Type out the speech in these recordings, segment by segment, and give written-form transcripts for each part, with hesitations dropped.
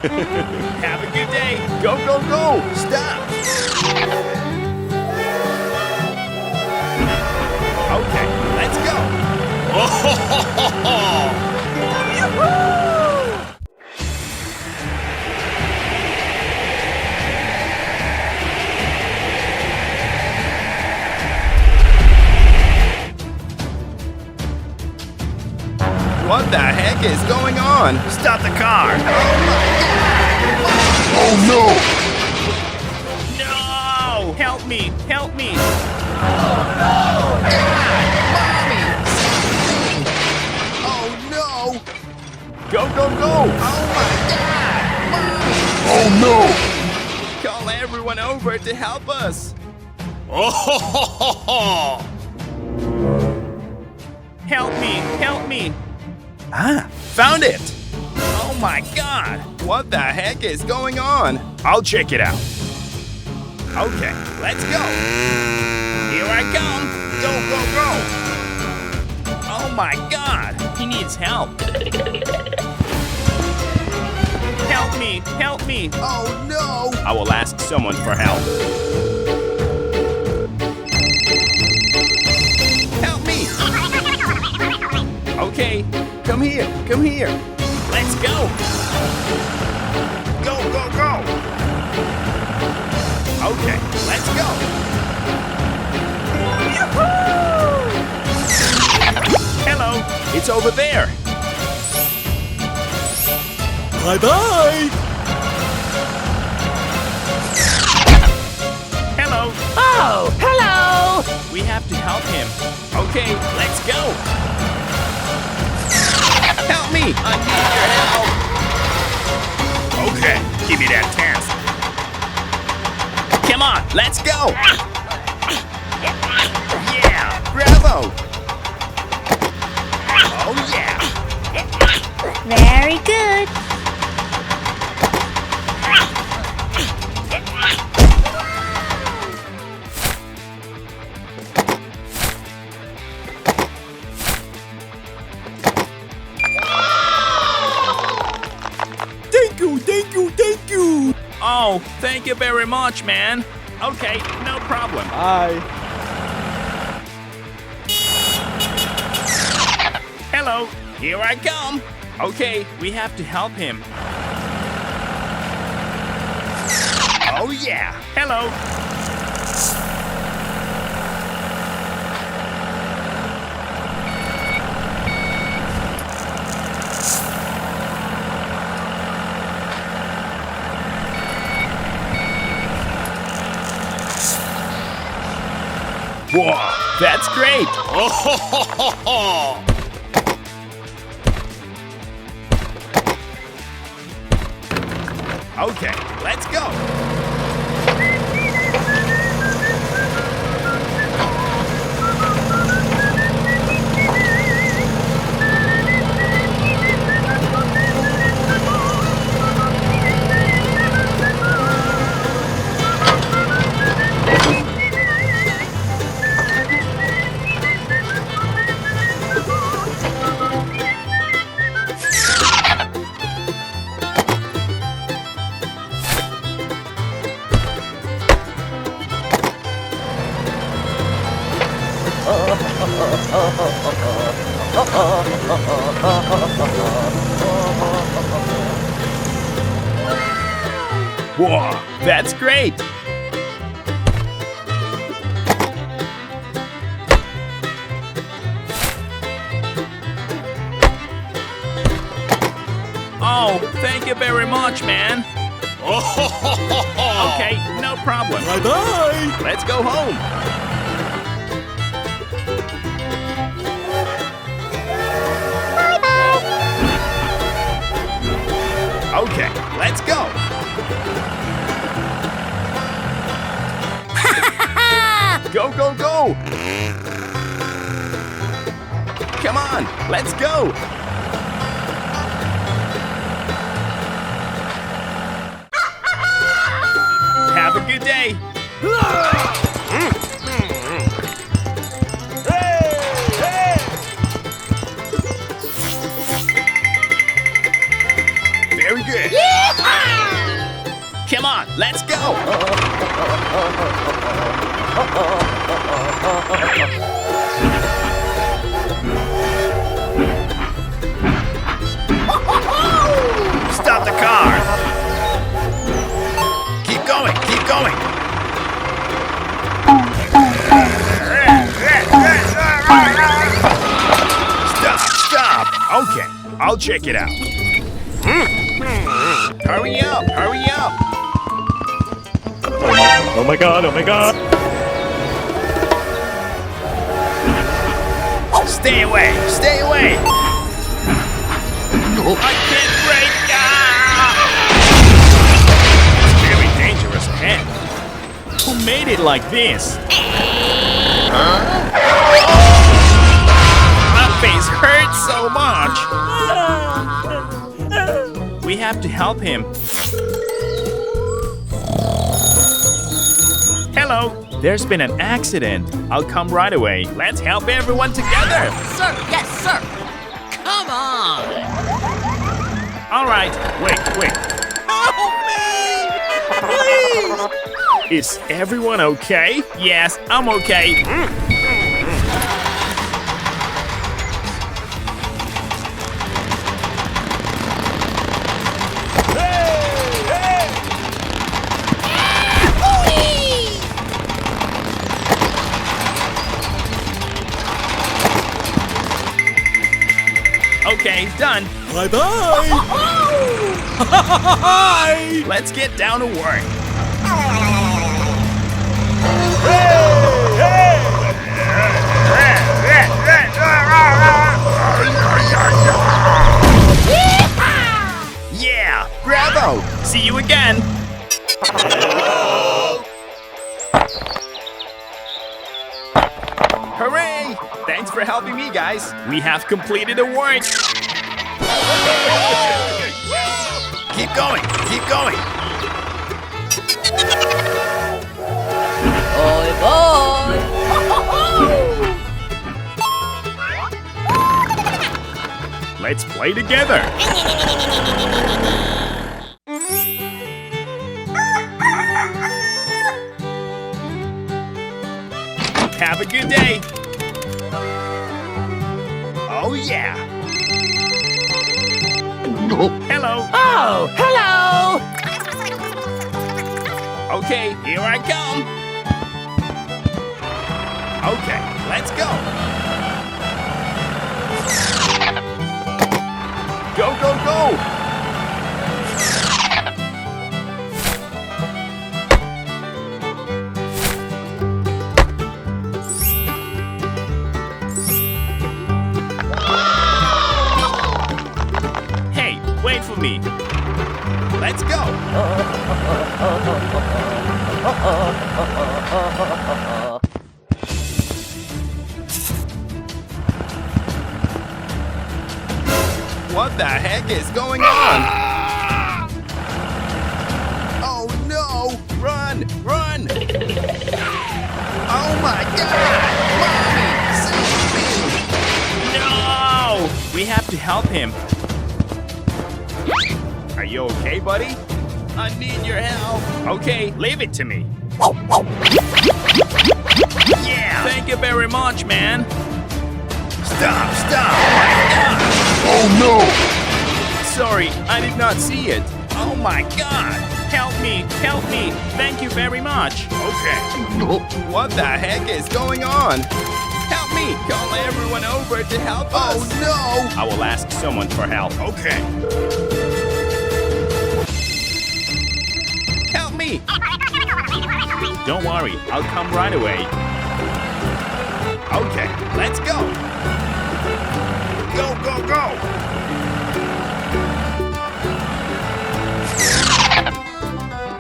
Have a good day. Go, go, go. Stop. Okay, let's go. What the heck is going on? Stop the car. Oh no! No! Help me! Help me! Oh no! Go, go, go! Oh no! Call everyone over to help us! Help me! Help me! Ah! Found it! Oh my god! What the heck is going on? I'll check it out. Okay, let's go! Here I come! Go, go, go! Oh my god! He needs help! Help me! Help me! Oh no! I will ask someone for help. Help me! Okay, come here, come here. Let's go! Go, go, go! Okay, let's go! Yoo-hoo! Hello, it's over there. Bye-bye! Hello. Oh, hello! We have to help him. Okay, let's go. Help me! I need your help. Okay, give me that task. Come on, let's go. Yeah, bravo. Oh yeah. Very good. Thank you, thank you, thank you! Oh, thank you very much, man. Okay, no problem. Bye. Hello, here I come. Okay, we have to help him. Oh yeah. Hello. Whoa, that's great. Okay, let's go. Whoa, that's great. Oh, thank you very much, man. Okay, no problem. Bye-bye! Let's go home. Okay, let's go. Go, go, go. Come on, let's go. Have a good day. Very good. Yeehaw! Come on, let's go! Stop the car! Keep going, keep going! Stop! Okay, I'll check it out. Hurry up, hurry up! Oh my god, oh my god. Stay away, stay away! I can't break! It's very dangerous ahead. Who made it like this? My face hurts so much! We have to help him. Hello, there's been an accident. I'll come right away. Let's help everyone together. Sir, yes, sir. Come on. All right, wait. Help me! Please! Is everyone okay? Yes, I'm okay. Okay, done. Bye-bye! Let's get down to work. Yeah, bravo! See you again. Hooray! Thanks for helping me, guys. We have completed the work. Keep going, keep going. Boy, boy. Let's play together. Have a good day. Oh, yeah. Hello. Oh, hello! Okay, here I come. Okay, let's go. Go, go, go. Hey, wait for me. Let's go. What the heck is going on? Oh no! Run! Run! Oh my god! Mommy! Save me! No! We have to help him. Are you okay, buddy? I need your help. Okay, leave it to me. Yeah! Thank you very much, man. Stop! Stop! Oh no! Sorry, I did not see it. Oh my god! Help me! Help me! Thank you very much. Okay. What the heck is going on? Help me! Call everyone over to help us. Oh no! I will ask someone for help. Okay. Help me! Don't worry, I'll come right away. Okay, let's go. Go, go, go!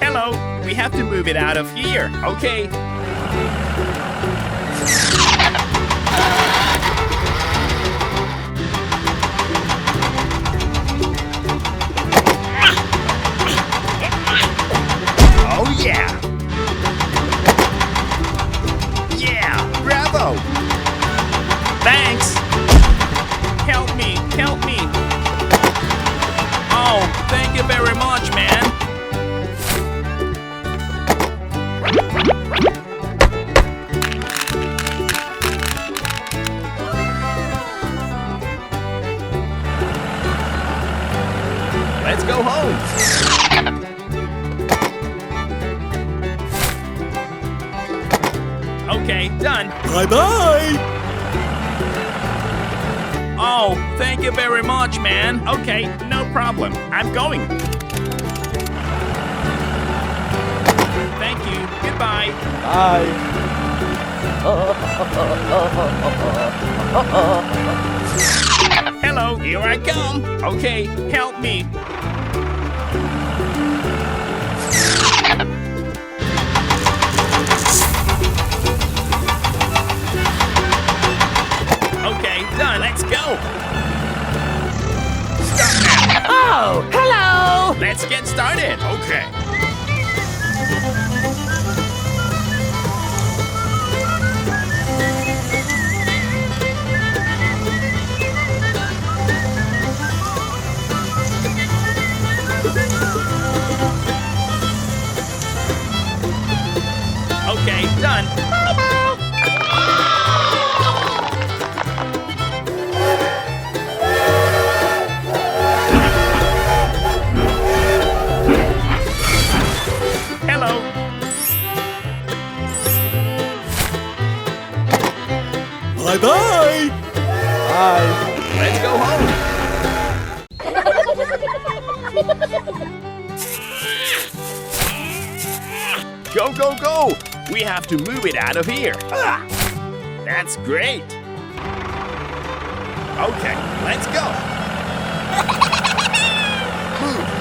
Hello, we have to move it out of here, okay? Oh yeah! Yeah, bravo! Thanks! Help me! Help me! Oh, thank you very much, man! done. Bye-bye. Oh, thank you very much, man. Okay, no problem. I'm going. Thank you. Goodbye. Bye. Hello, here I come. Okay, help me. Okay, done. Let's go. Stop now. Oh, hello. Let's get started. Okay. Okay, done. Hello. Bye-bye. Bye. Let's go home. Go, go, go! We have to move it out of here. That's great. Okay, let's go.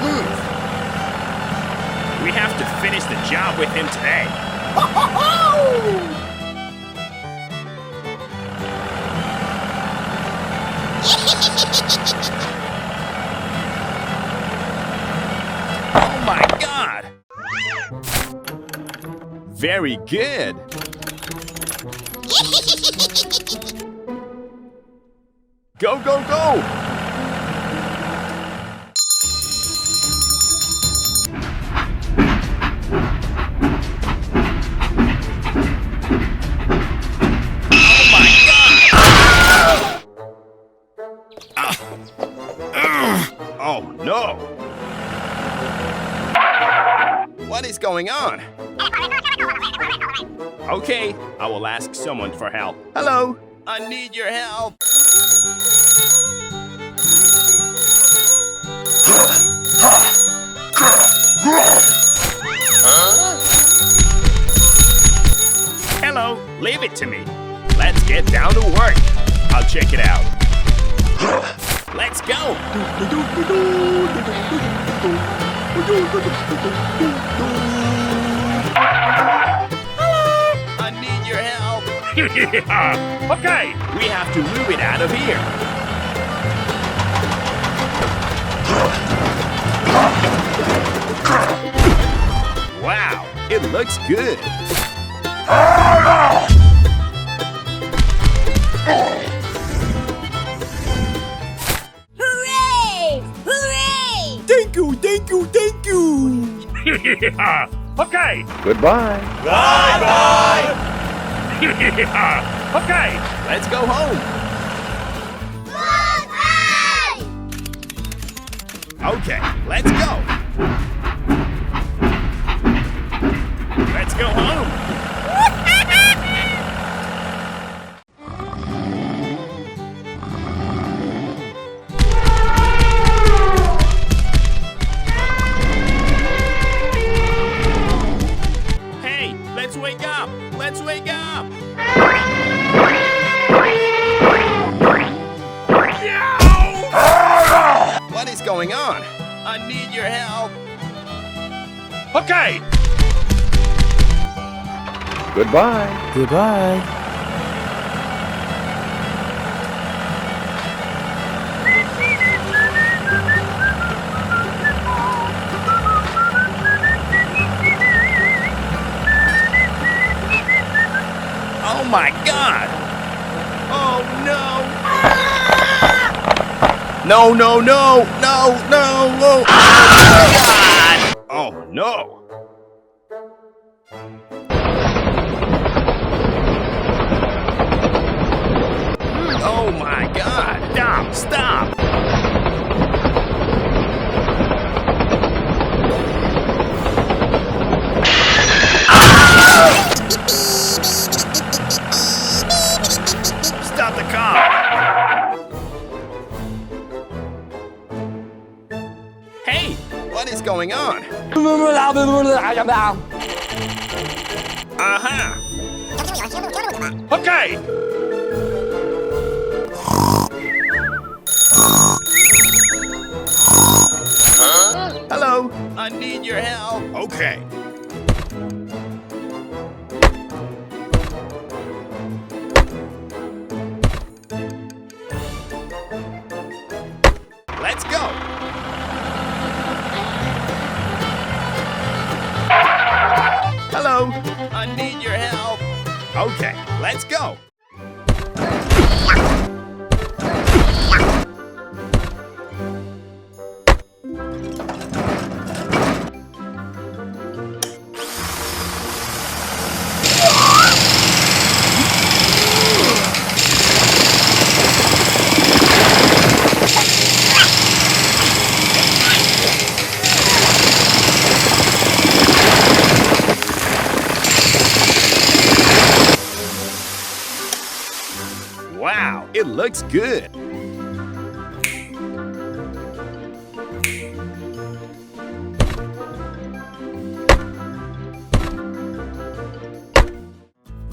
Move. We have to finish the job with him today. Oh my God! Very good. Go, go, go! Oh my God! Oh no! What is going on? Okay, I will ask someone for help. Hello, I need your help. Hello, leave it to me. Let's get down to work. I'll check it out. Let's go. I need your help. Okay, we have to move it out of here. Wow, it looks good. Hooray! Hooray! Thank you, thank you, thank you. Okay. Goodbye. Bye-bye. Okay, let's go home. Goodbye! Okay, let's go. Let's go home. Hey, let's wake up. Let's wake up. What is going on? I need your help. Okay. Goodbye. Goodbye. Oh my God. Oh no. No, no, no, no, no. Oh, God. Oh no. Oh my God. Stop, stop. on. Aha. Okay. Hello. I need your help. Okay. Let's go. Hello. I need your help. Okay, let's go. Wow, it looks good.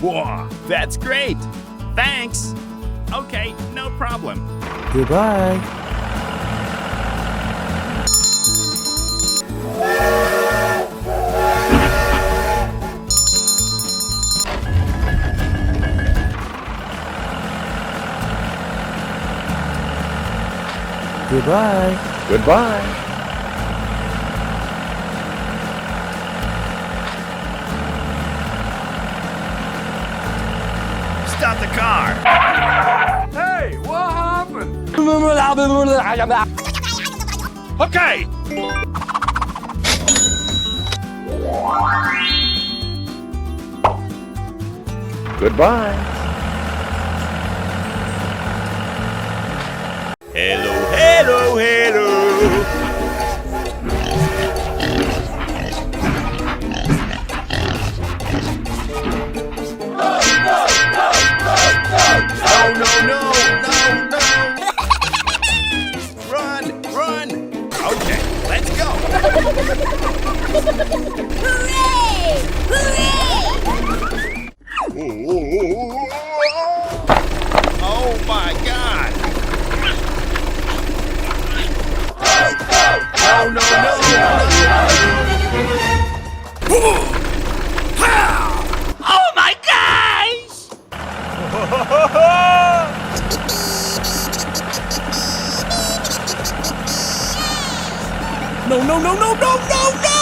Wow, that's great. Thanks. Okay, no problem. Goodbye. Goodbye. Goodbye. Stop the car. Hey, what happened? Okay. Goodbye. Hello, hello, hello. No, no, no, no, no. Run, run. Okay, let's go. Hooray! Hooray! Oh my God. No, no, no, no. Oh my gosh! No, no, no, no, no, no, no!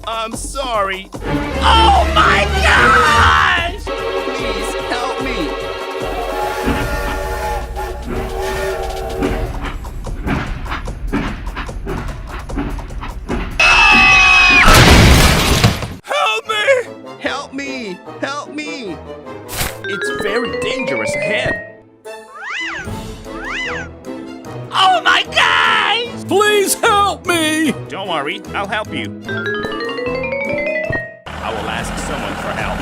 I'm sorry. Oh my gosh! Please help me. Help me! Help me! Help me! It's very dangerous ahead. Oh my gosh! Please help me! Don't worry, I'll help you. I will ask someone for help.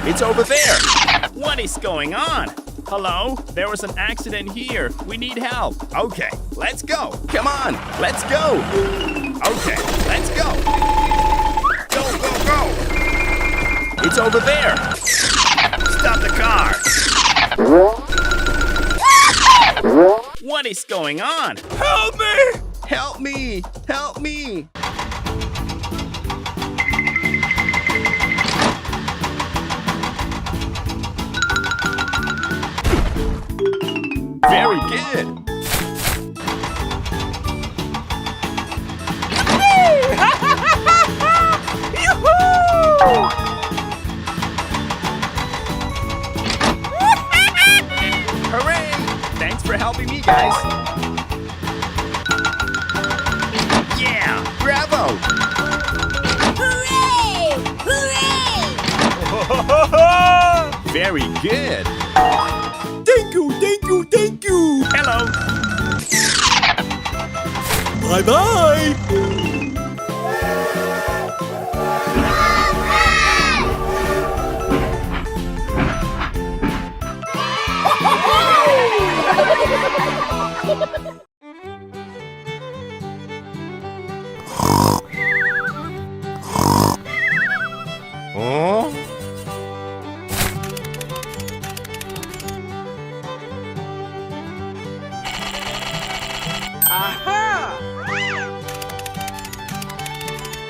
It's over there. What is going on? Hello? There was an accident here. We need help. Okay, let's go. Come on, let's go. Okay, let's go. Go, go, go. It's over there. Stop the car. What is going on? Help me! Help me! Help me! Very good. Hooray! Thanks for helping me, guys. Yeah! Bravo! Hooray! Hooray! Very good. Thank you, thank you, thank you! Hello. Bye-bye!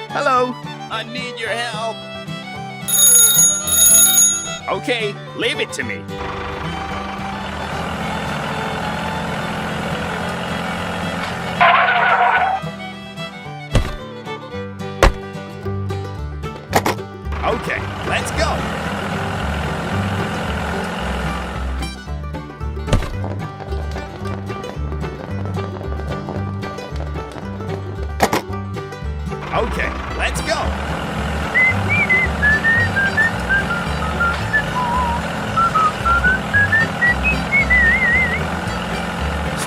Hello, I need your help. Okay, leave it to me. Okay, let's go. Okay, let's go.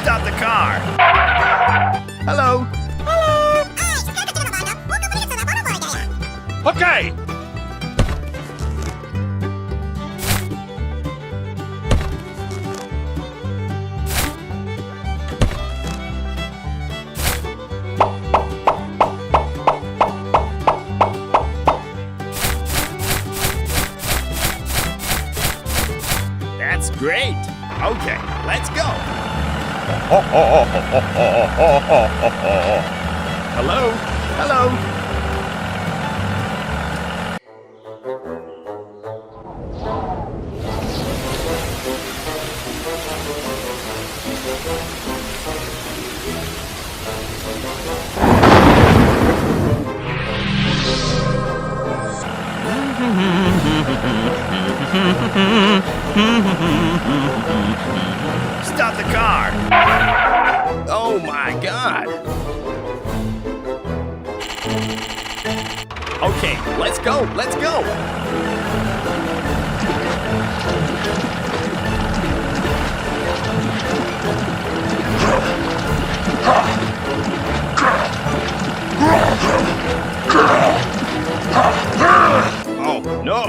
Stop the car. Hello. Okay. That's great. Okay, let's go. Hello? Hello? Stop the car! Oh my god! Okay, let's go, let's go! Oh no!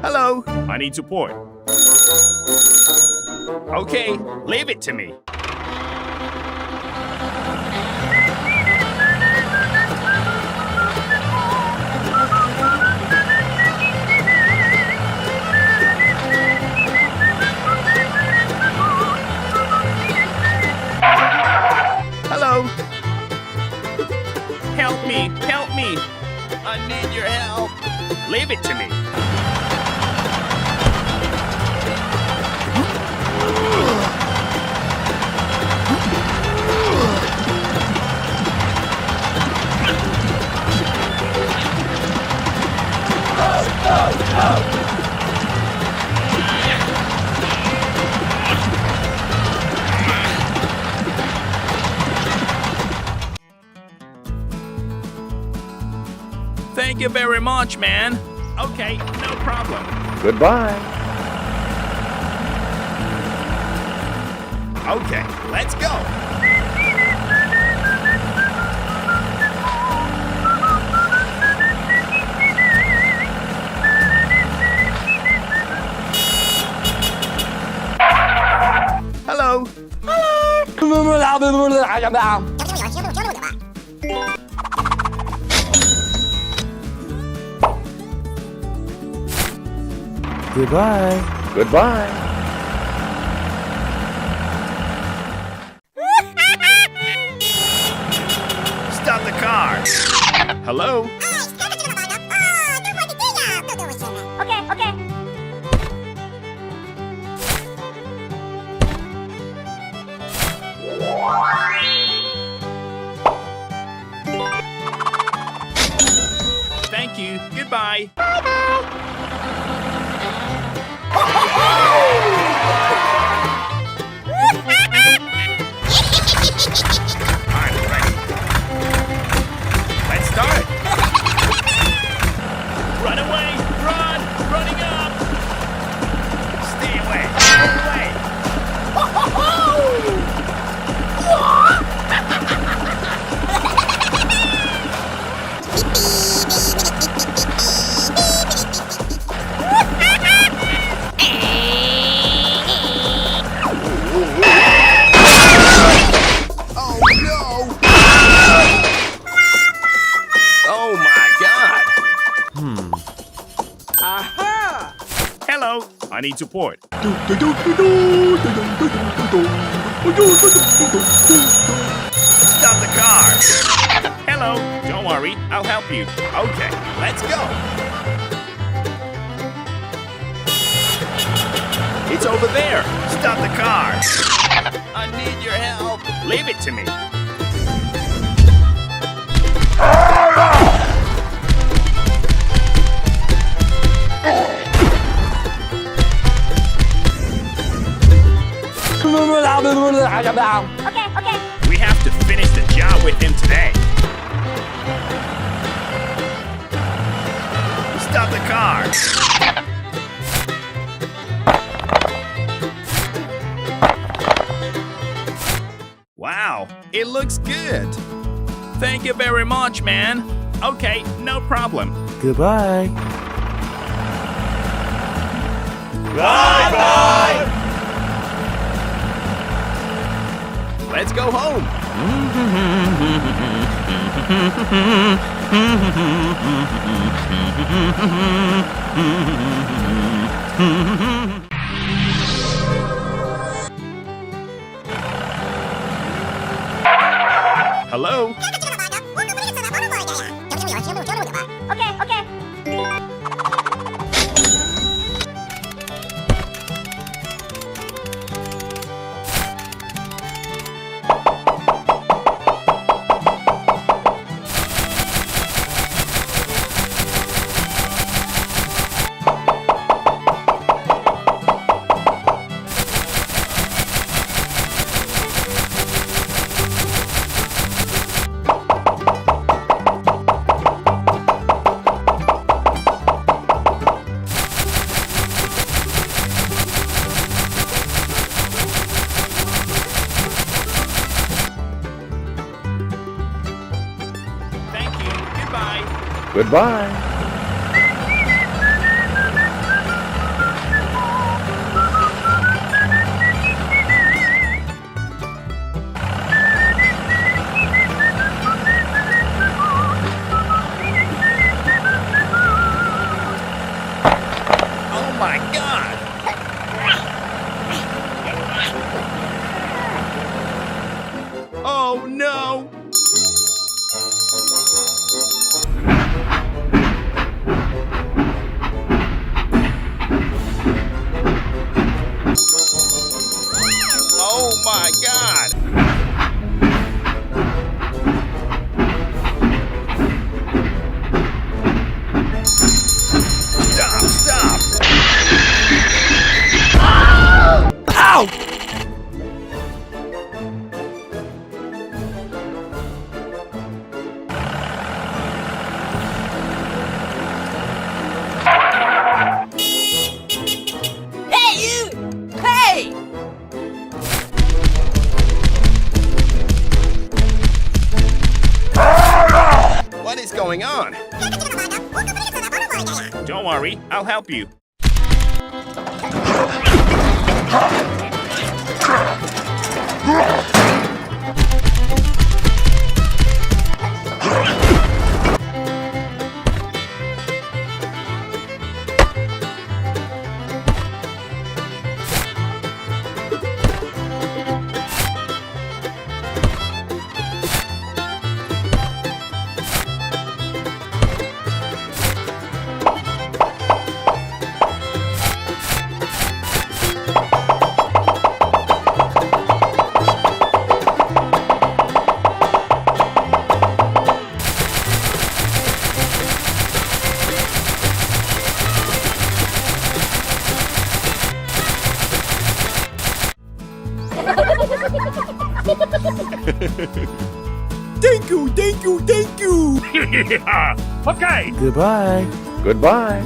Hello, I need support. Okay, leave it to me. Hello. Help me, help me. I need your help. Leave it to me. Thank you very much, man. Okay, no problem. Goodbye. Okay, let's go. Hello. Goodbye. Goodbye. Stop the car. Hello. Okay, okay. Thank you. Goodbye. I'm ready. Let's start. Run away. Run. Running up. Stay I need support. Stop the car! Hello, don't worry, I'll help you. Okay, let's go. It's over there. Stop the car. I need your help. Leave it to me. Okay, okay. We have to finish the job with him today. Stop the car. Wow, it looks good. Thank you very much, man. Okay, no problem. Goodbye. Bye-bye. Let's go home. Hello? Okay, okay. Thank you. Goodbye. Goodbye. Oh my god! Oh no! Oh my god! Stop! Stop! Ow! Hey, you! Hey! What is going on? Don't worry, I'll help you. Thank you, thank you, thank you. Okay. Goodbye. Goodbye.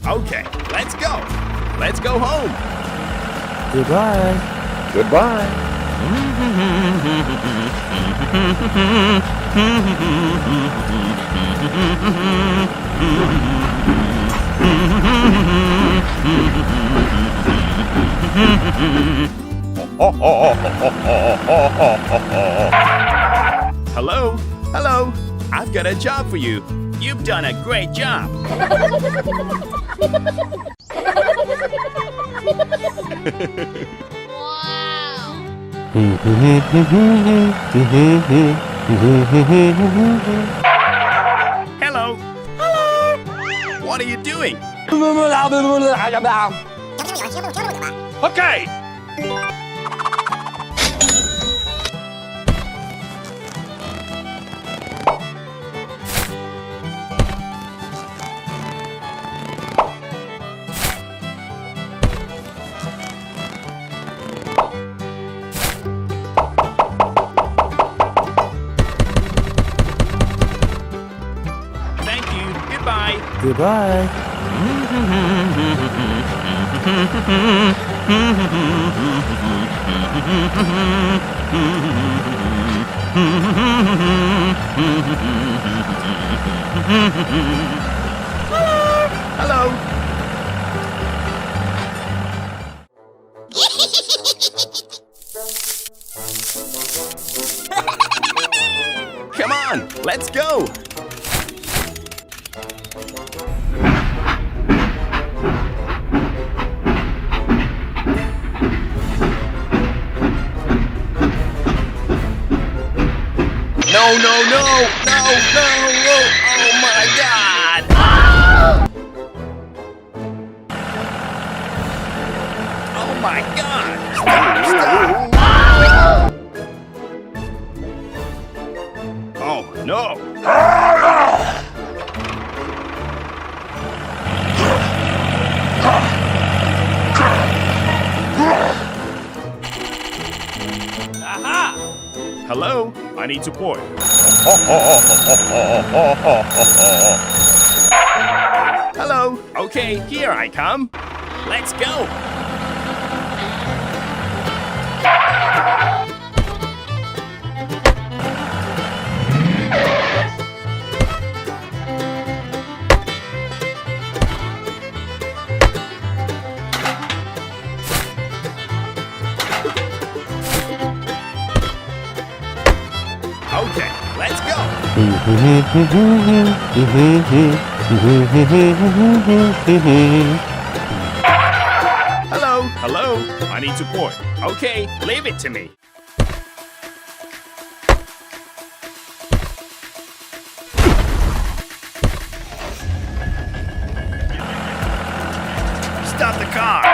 Okay, let's go. Let's go home. Goodbye. Goodbye. Hello? Hello? I've got a job for you. You've done a great job. Hello. Hello. What are you doing? Okay. Thank you. Goodbye. Goodbye. Hello. Come on, let's go. No, no, no, no, no, oh my God. Oh my God. Stop, stop. Oh no. Aha! Hello? I need support. Hello? Okay, here I come. Let's go. Okay, let's go. Hello, hello. I need support. Okay, leave it to me. Stop the car.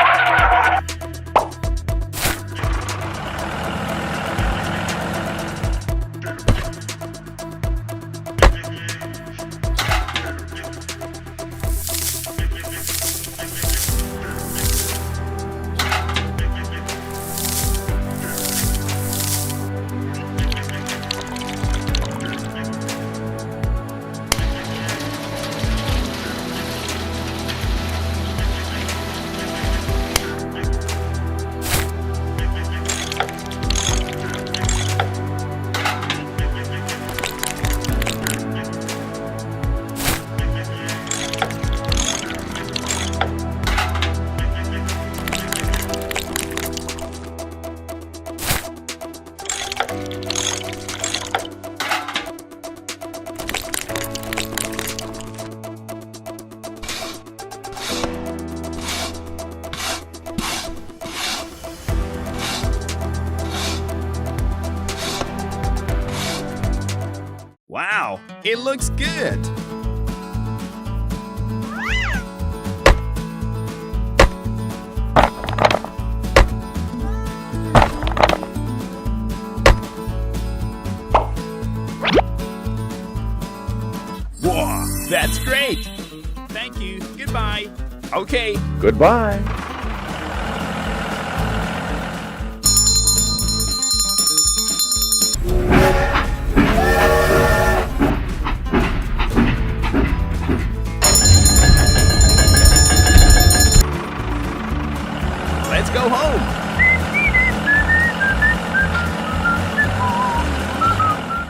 Wow, it looks good. Whoa, that's great. Thank you. Goodbye. Okay. Goodbye.